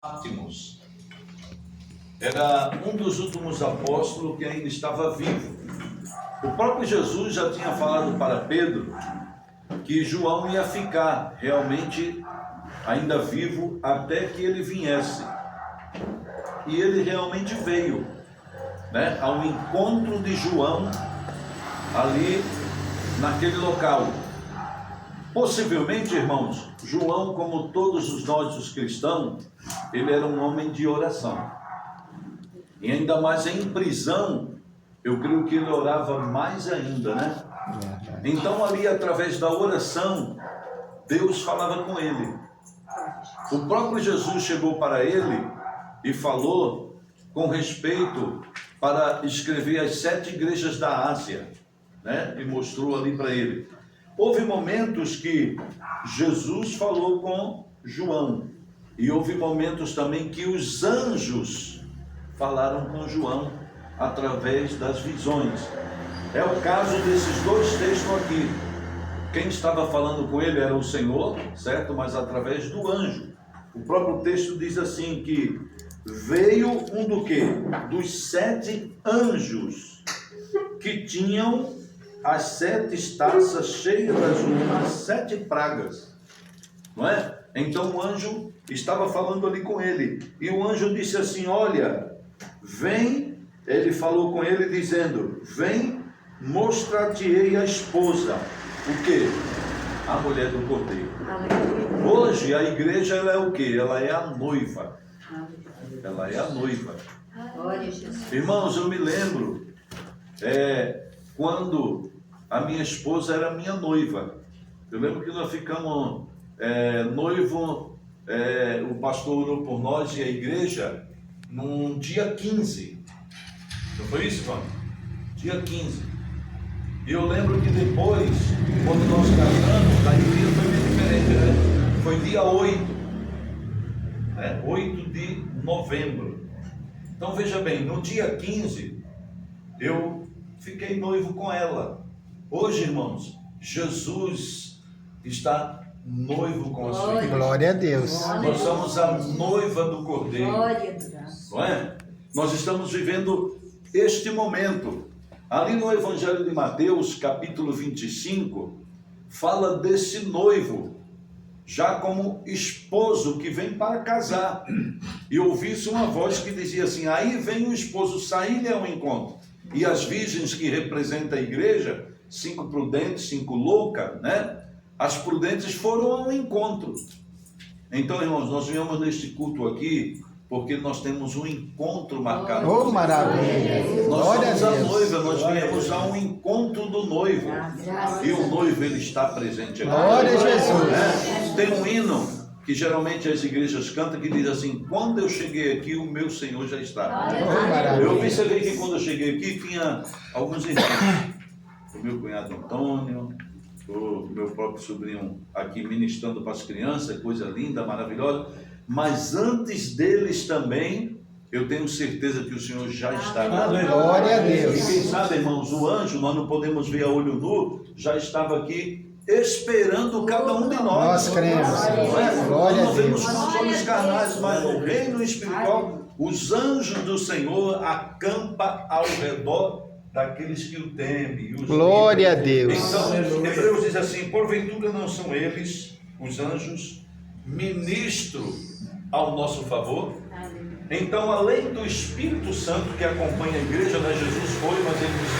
Patmos. Era um dos últimos apóstolos que ainda estava vivo. O próprio Jesus já tinha falado para Pedro que João ia ficar realmente ainda vivo até que ele viesse. E ele realmente veio, né, ao encontro de João ali naquele local. Possivelmente, irmãos, João, como todos os nossos cristãos, ele era um homem de oração. E ainda mais em prisão, eu creio que ele orava mais ainda, né? Então ali, através da oração, Deus falava com ele. O próprio Jesus chegou para ele e falou com respeito para escrever as 7 igrejas da Ásia, né? E mostrou ali para ele. Houve momentos que Jesus falou com João, e houve momentos também que os anjos falaram com João através das visões. É o caso desses dois textos aqui. Quem estava falando com ele era o Senhor, certo? Mas através do anjo. O próprio texto diz assim que veio um do quê? Dos 7 anjos que tinham as 7 taças cheias das 7 pragas, não é? Então o anjo estava falando ali com ele, e o anjo disse assim: olha, vem, ele falou com ele dizendo: vem, mostrar-te-ei a esposa. O que? A mulher do cordeiro. Hoje a igreja, ela é o que? Ela é a noiva. Ela é a noiva. Irmãos, eu me lembro quando a minha esposa era minha noiva. Eu lembro que nós ficamos noivo, o pastor orou por nós e a igreja num dia 15. Não foi isso, Fábio? Dia 15. E eu lembro que depois, quando nós casamos, a igreja foi bem diferente, né? Foi dia 8, 8 de novembro. Então veja bem, no dia 15, eu fiquei noivo com ela. Hoje, irmãos, Jesus está noivo com a sua igreja. Glória a Deus. Nós somos a noiva do Cordeiro. Não é? Nós estamos vivendo este momento. Ali no Evangelho de Mateus, capítulo 25, fala desse noivo, já como esposo que vem para casar. E ouvi-se uma voz que dizia assim: aí vem o esposo, sair-lhe ao encontro. E as virgens que representam a igreja, 5 prudentes, 5 loucas, né? As prudentes foram ao encontro. Então, irmãos, nós viemos neste culto aqui porque nós temos um encontro marcado. Oh, maravilha! Nós somos a noiva, nós viemos ao encontro do noivo. E o noivo, ele está presente aqui. Glória a Jesus! Tem um hino que geralmente as igrejas cantam que diz assim: quando eu cheguei aqui, o meu Senhor já está. Eu observei que quando eu cheguei aqui tinha alguns irmãos, o meu cunhado Antônio, o meu próprio sobrinho aqui ministrando para as crianças, coisa linda, maravilhosa. Mas antes deles também, eu tenho certeza que o Senhor já está aqui. Glória a Deus! E quem sabe, irmãos, o anjo, nós não podemos ver a olho nu, já estava aqui esperando cada um de nós. Nós cremos. Não é? Glória Nós a não vemos Deus. com os olhos carnais, mas no reino espiritual, os anjos do Senhor acampam ao redor daqueles que o temem. Glória a Deus! Então, Hebreus diz assim: porventura não são eles, os anjos, ministro ao nosso favor? Então, além do Espírito Santo que acompanha a igreja, né, Jesus foi, mas ele disse: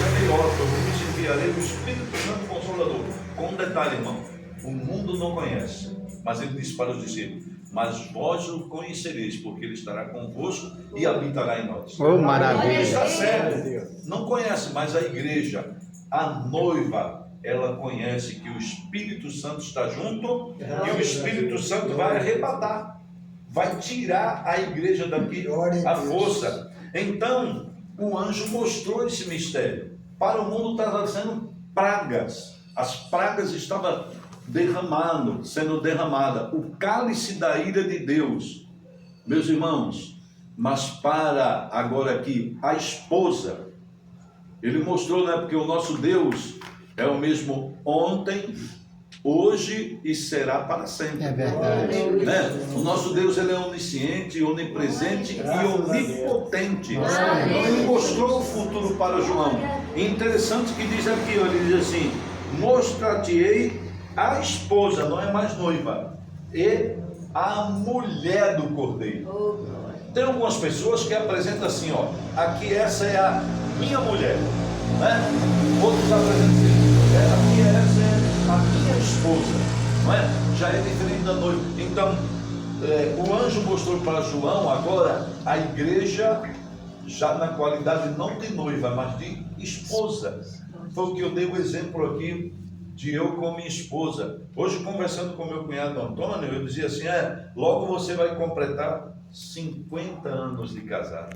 é melhor, eu vos enviarei o Espírito Santo Consolador. Com um detalhe, irmão: o mundo não conhece, mas ele disse para os discípulos: mas vós o conhecereis, porque ele estará convosco e habitará em nós. Oh, maravilha! Está certo, não conhece, mas a igreja, a noiva, ela conhece que o Espírito Santo está junto e o Espírito Santo vai arrebatar, vai tirar a igreja daqui, a força. Então, o anjo mostrou esse mistério. Para o mundo estava sendo pragas, as pragas estavam sendo derramadas, o cálice da ira de Deus, meus irmãos. Mas para agora aqui, a esposa, ele mostrou, né? Porque o nosso Deus é o mesmo ontem, hoje e será para sempre. É verdade. Né? O nosso Deus, ele é onisciente, onipresente e onipotente. Ele mostrou o futuro para João. E interessante que diz aqui, ele diz assim: mostrar-te-ei a esposa, não é mais noiva, e a mulher do Cordeiro. Tem algumas pessoas que apresentam assim, ó, aqui essa é a minha mulher, né? Outros apresentam assim, aqui essa é a minha esposa, não é? Já é diferente da noiva. Então, o anjo mostrou para João agora a igreja já na qualidade não de noiva, mas de esposa. Foi o que eu dei o exemplo aqui de eu com minha esposa. Hoje, conversando com meu cunhado Antônio, eu dizia assim, logo você vai completar 50 anos de casado.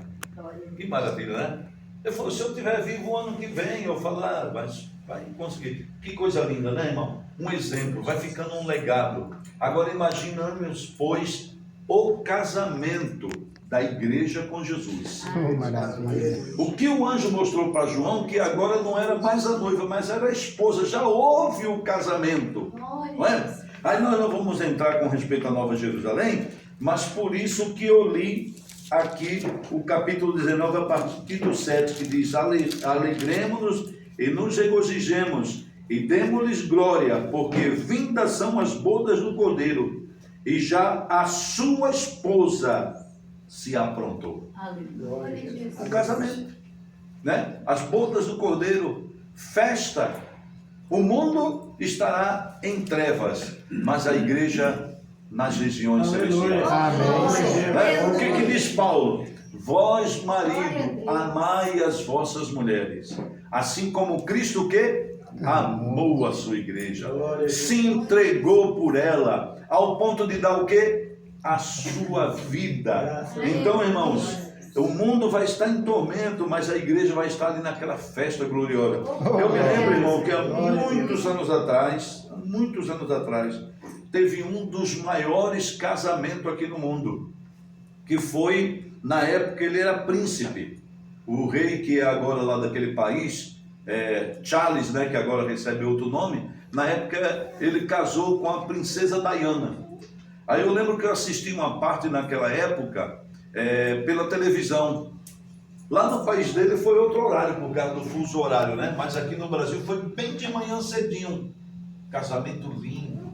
Que maravilha, né? Ele falou, se eu estiver vivo o ano que vem, eu falo, mas vai conseguir. Que coisa linda, né, irmão? Um exemplo, vai ficando um legado. Agora imaginamos, pois, o casamento da igreja com Jesus. Maravilha. O que o anjo mostrou para João, que agora não era mais a noiva, mas era a esposa. Já houve o casamento, não é? Aí nós não vamos entrar com respeito à Nova Jerusalém, mas por isso que eu li aqui o capítulo 19, a partir do 7, que diz, alegremos-nos e nos regozijemos, e demos-lhes glória, porque vindas são as bodas do Cordeiro, e já a sua esposa se aprontou. O casamento, né? As bodas do Cordeiro, festa. O mundo estará em trevas, mas a igreja nas regiões celestiais. Amém. O que diz Paulo? Vós, marido, amai as vossas mulheres, assim como Cristo o quê? Amou a sua igreja, se entregou por ela, ao ponto de dar o quê? A sua vida. Então, irmãos, o mundo vai estar em tormento, mas a igreja vai estar ali naquela festa gloriosa. Eu me lembro, irmão, que há muitos anos atrás, teve um dos maiores casamentos aqui no mundo, que foi, na época, ele era príncipe. O rei que é agora lá daquele país, Charles, né, que agora recebe outro nome, na época ele casou com a princesa Diana. Aí eu lembro que eu assisti uma parte naquela época, pela televisão. Lá no país dele foi outro horário, por causa do fuso horário, né? Mas aqui no Brasil foi bem de manhã cedinho. Casamento lindo,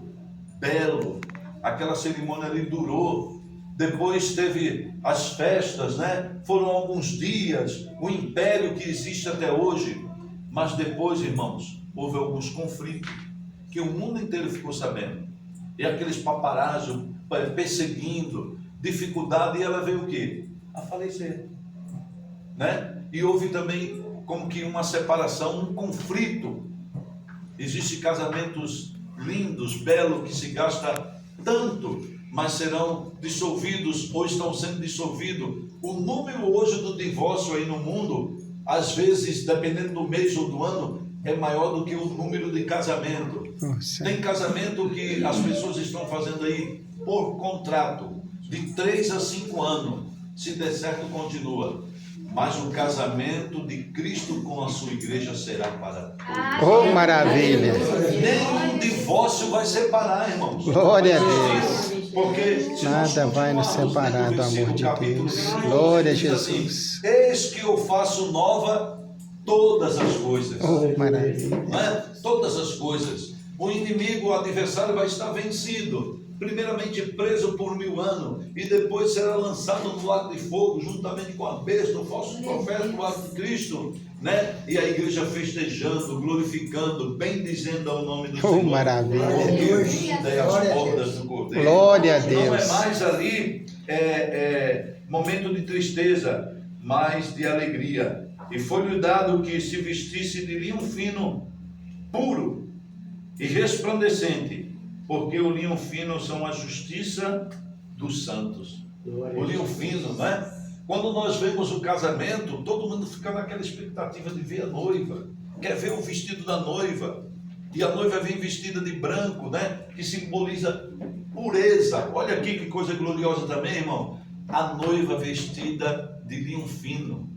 belo. Aquela cerimônia ali durou. Depois teve as festas, né? Foram alguns dias, o império que existe até hoje. Mas depois, irmãos, houve alguns conflitos que o mundo inteiro ficou sabendo. E aqueles paparazzi perseguindo, dificuldade, e ela veio o quê? A falecer, né? E houve também como que uma separação, um conflito. Existem casamentos lindos, belos, que se gasta tanto, mas serão dissolvidos ou estão sendo dissolvidos. O número hoje do divórcio aí no mundo, às vezes, dependendo do mês ou do ano, é maior do que o número de casamento. Nossa. Tem casamento que as pessoas estão fazendo aí por contrato, de 3 a 5 anos. Se der certo, continua. Mas o casamento de Cristo com a sua igreja será para todos. Oh, maravilha. Nenhum divórcio vai separar, irmãos. Glória a Deus. Porque se nós Nada vai nos continuarmos separar lendo o do amor versículo, de capítulo Deus. 21, Glória a diz assim, Jesus. eis que eu faço nova todas as coisas. Oh, maravilha. Não é? Todas as coisas. O inimigo, o adversário vai estar vencido. Primeiramente preso por 1000 anos, e depois será lançado no lago de fogo, juntamente com a besta, o falso profeta, o anticristo, né? E a igreja festejando, glorificando, bendizendo ao nome do Senhor. Maravilha. Porque vinda é as portas do Cordeiro. Glória a Não Deus. é mais ali momento de tristeza, mas de alegria. E foi-lhe dado que se vestisse de linho fino, puro e resplandecente, porque o linho fino são a justiça dos santos. O linho fino, né? Quando nós vemos o casamento, todo mundo fica naquela expectativa de ver a noiva, quer ver o vestido da noiva, e a noiva vem vestida de branco, né? Que simboliza pureza. Olha aqui que coisa gloriosa também, irmão. A noiva vestida de linho fino.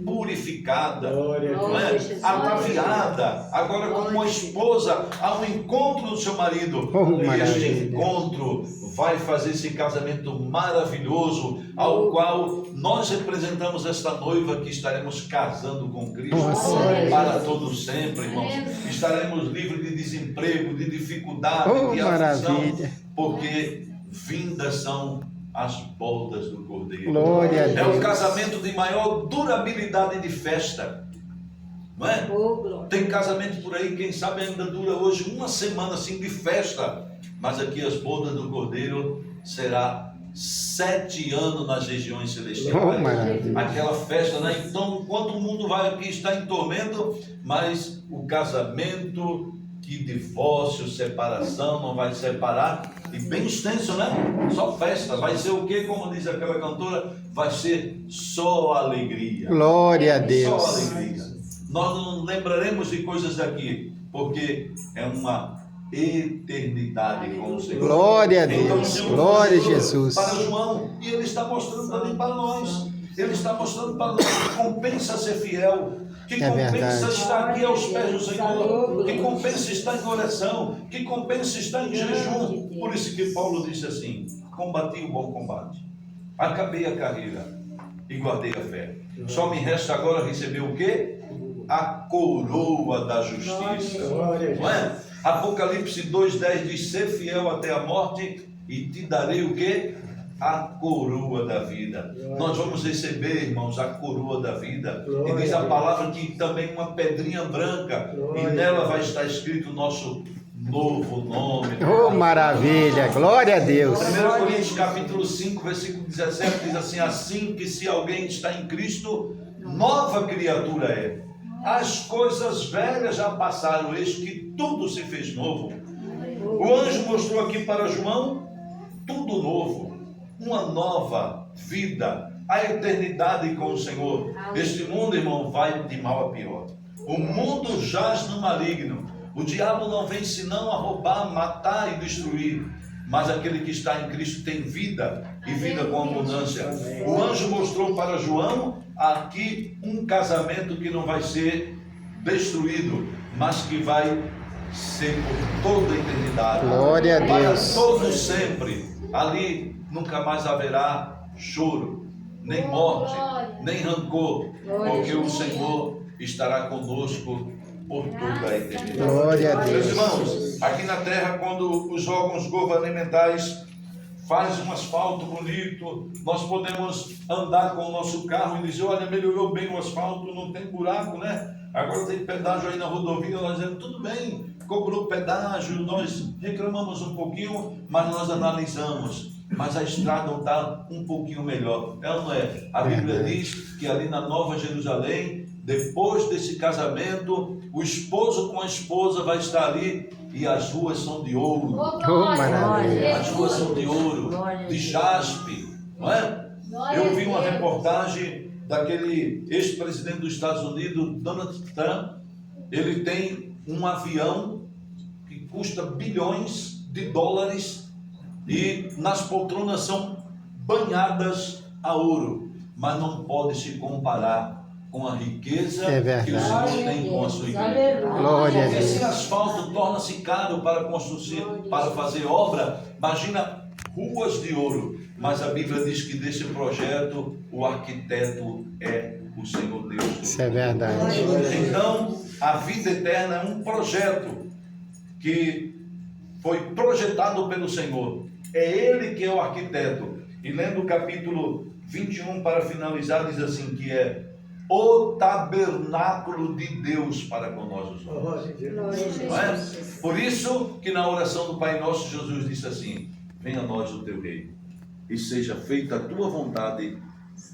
purificada, Glória a não é? Deus. Ataviada, agora como uma esposa ao encontro do seu marido. Oh, E este maravilha. encontro vai fazer esse casamento maravilhoso, ao qual nós representamos esta noiva que estaremos casando com Cristo Nossa. para todo sempre, irmãos. Estaremos livres de desemprego, de dificuldade, Oh, de aflição, maravilha. porque vindas são as bodas do Cordeiro. Glória a É o Deus. casamento de maior durabilidade de festa, não é? Tem casamento por aí, quem sabe ainda dura hoje uma semana assim de festa, mas aqui as bodas do Cordeiro será 7 anos nas regiões Oh, celestiais. maravilha. Aquela festa, né? Então, enquanto o mundo vai aqui está em tormento, mas o casamento, que divórcio, separação, não vai separar, e bem extenso, né? Só festa, vai ser o quê? Como diz aquela cantora, vai ser só alegria. Glória a Só Deus. alegria. Nós não lembraremos de coisas daqui, porque é uma eternidade com o Senhor. Glória a Então, o Deus. Senhor Glória a mostrou Jesus. para João, e Ele está mostrando também para nós. Ele está mostrando para nós que compensa ser fiel, que É compensa verdade. estar aqui aos pés do Senhor, que compensa estar em oração, que compensa estar em jejum. Por isso que Paulo disse assim: combati o bom combate, acabei a carreira e guardei a fé. Só me resta agora receber o quê? A coroa da justiça. Glória a Não é? Apocalipse 2,10 diz: ser fiel até a morte e te darei o quê? A coroa da vida. Nós vamos receber, irmãos, a coroa da vida. E diz a palavra que também uma pedrinha branca, e nela vai estar escrito o nosso novo nome. Oh, maravilha. Glória a Deus. 1 Coríntios capítulo 5, versículo 17 diz assim: assim que se alguém está em Cristo, nova criatura é. As coisas velhas já passaram, eis que tudo se fez novo. O anjo mostrou aqui para João tudo novo, uma nova vida, a eternidade com o Senhor. Este mundo, irmão, vai de mal a pior. O mundo jaz no maligno. O diabo não vem senão a roubar, matar e destruir. Mas aquele que está em Cristo tem vida, e vida com abundância. O anjo mostrou para João aqui um casamento que não vai ser destruído, mas que vai ser por toda a eternidade. Glória a Deus. Para todo sempre. Ali nunca mais haverá choro, nem morte, nem rancor, porque o Senhor estará conosco por toda a eternidade. Glória a Meus Deus. irmãos, aqui na terra, quando os órgãos governamentais fazem um asfalto bonito, nós podemos andar com o nosso carro e dizer: olha, melhorou bem o asfalto, não tem buraco, né? Agora tem pedágio aí na rodovia. Nós dizemos: tudo bem, cobrou pedágio, nós reclamamos um pouquinho, mas nós analisamos. Mas a estrada está um pouquinho melhor. É ou não é? A Bíblia diz que ali na Nova Jerusalém, depois desse casamento, o esposo com a esposa vai estar ali e as ruas são de ouro. Oh, maravilha. As ruas são de ouro, de jaspe, não é? Eu vi uma reportagem daquele ex-presidente dos Estados Unidos, Donald Trump. Ele tem um avião que custa bilhões de dólares e nas poltronas são banhadas a ouro, mas não pode se comparar com a riqueza que o Senhor tem com a sua igreja. Glória a Porque Deus. se asfalto torna-se caro para construir, para fazer obra, imagina ruas de ouro. Mas a Bíblia diz que desse projeto o arquiteto é o Senhor Deus. Isso é verdade. Então, a vida eterna é um projeto que foi projetado pelo Senhor. É Ele que é o arquiteto. E lendo o capítulo 21 para finalizar, diz assim que é o tabernáculo de Deus para com nós os homens. Não é? Por isso que na oração do Pai Nosso, Jesus disse assim: venha a nós o teu reino e seja feita a tua vontade,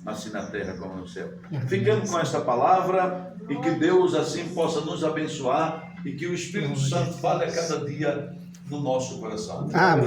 assim na terra como no céu. Ficando com esta palavra, e que Deus assim possa nos abençoar e que o Espírito Santo fale a cada dia no nosso coração. Amém.